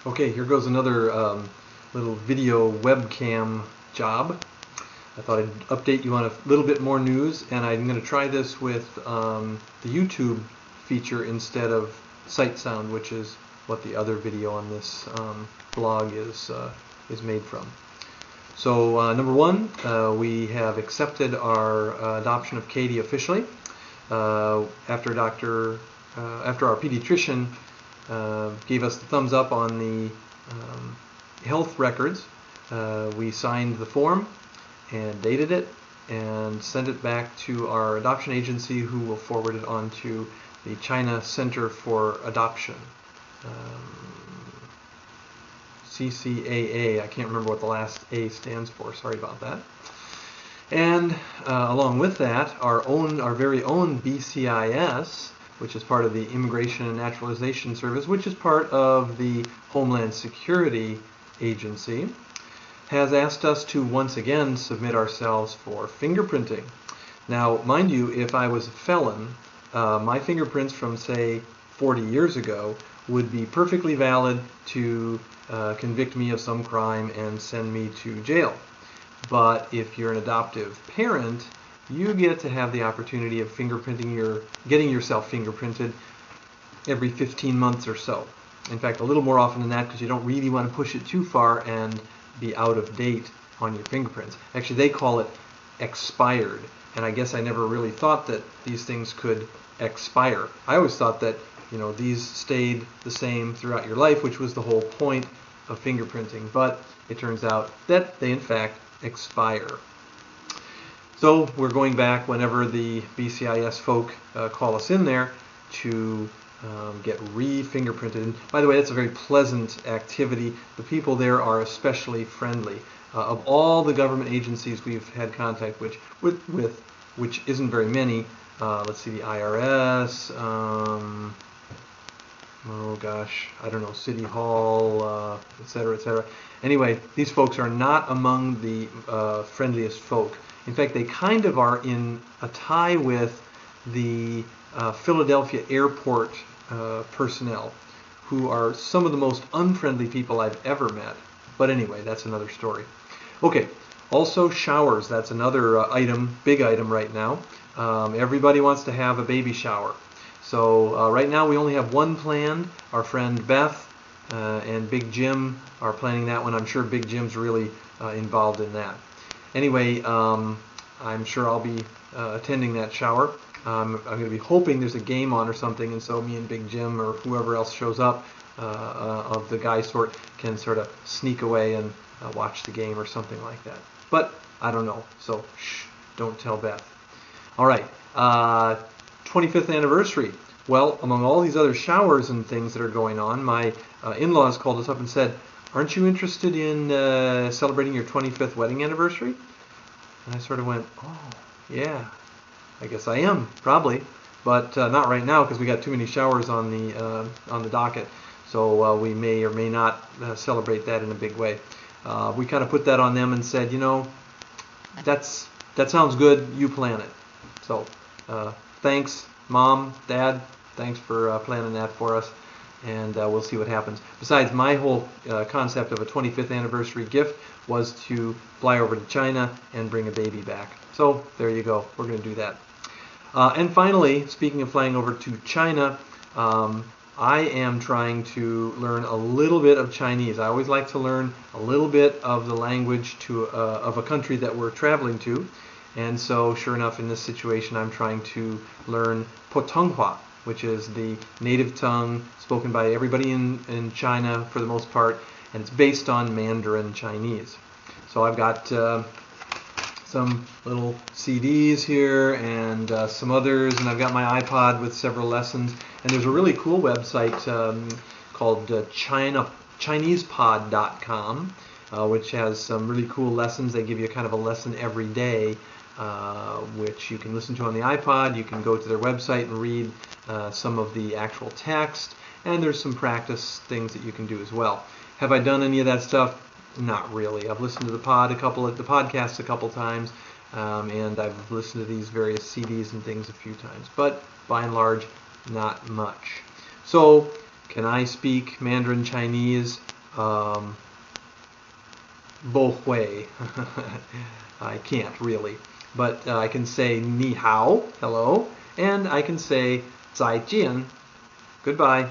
Okay, here goes another little video webcam job. I thought I'd update you on a little bit more news, and I'm going to try this with the YouTube feature instead of sight sound, which is what the other video on this blog is made from. So number one, we have accepted our adoption of Katie officially after our pediatrician gave us the thumbs up on the health records. We signed the form and dated it and sent it back to our adoption agency, who will forward it on to the China Center for Adoption. CCAA, I can't remember what the last A stands for, sorry about that. And along with that, our very own BCIS, which is part of the Immigration and Naturalization Service, which is part of the Homeland Security Agency, has asked us to once again submit ourselves for fingerprinting. Now, mind you, if I was a felon, my fingerprints from, say, 40 years ago would be perfectly valid to convict me of some crime and send me to jail. But if you're an adoptive parent, you get to have the opportunity of getting yourself fingerprinted every 15 months or so. In fact, a little more often than that, because you don't really want to push it too far and be out of date on your fingerprints. Actually, they call it expired, and I guess I never really thought that these things could expire. I always thought that these stayed the same throughout your life, which was the whole point of fingerprinting, but it turns out that they in fact expire. So we're going back whenever the BCIS folk call us in there to get re-fingerprinted. And by the way, that's a very pleasant activity. The people there are especially friendly. Of all the government agencies we've had contact with, which isn't very many, let's see, the IRS, oh gosh, I don't know, City Hall, etc., etc. Anyway, these folks are not among the friendliest folk. In fact, they kind of are in a tie with the Philadelphia airport personnel, who are some of the most unfriendly people I've ever met. But anyway, that's another story. Okay, also showers. That's another big item right now. Everybody wants to have a baby shower. So right now we only have one planned. Our friend Beth and Big Jim are planning that one. I'm sure Big Jim's really involved in that. Anyway, I'm sure I'll be attending that shower. I'm going to be hoping there's a game on or something, and so me and Big Jim or whoever else shows up of the guy sort can sort of sneak away and watch the game or something like that. But I don't know, so shh, don't tell Beth. All right, 25th anniversary. Well, among all these other showers and things that are going on, my in-laws called us up and said, "Aren't you interested in celebrating your 25th wedding anniversary?" And I sort of went, "Oh, yeah, I guess I am, probably, but not right now because we got too many showers on the docket. So we may or may not celebrate that in a big way." We kind of put that on them and said, that sounds good. You plan it. So thanks, Mom, Dad. Thanks for planning that for us. And we'll see what happens. Besides, my whole concept of a 25th anniversary gift was to fly over to China and bring a baby back. So there you go. We're going to do that. And finally, speaking of flying over to China, I am trying to learn a little bit of Chinese. I always like to learn a little bit of the language of a country that we're traveling to. And so, sure enough, in this situation, I'm trying to learn Putonghua, which is the native tongue spoken by everybody in China for the most part, and it's based on Mandarin Chinese. So I've got some little CDs here and some others, and I've got my iPod with several lessons. And there's a really cool website called ChinesePod.com, which has some really cool lessons. They give you kind of a lesson every day, which you can listen to on the iPod. You can go to their website and read some of the actual text, and there's some practice things that you can do as well. Have I done any of that stuff? Not really. I've listened to the podcast a couple times, and I've listened to these various CDs and things a few times, but by and large, not much. So, can I speak Mandarin Chinese? both way. I can't really. But I can say ni hao, hello, and I can say 再见, goodbye.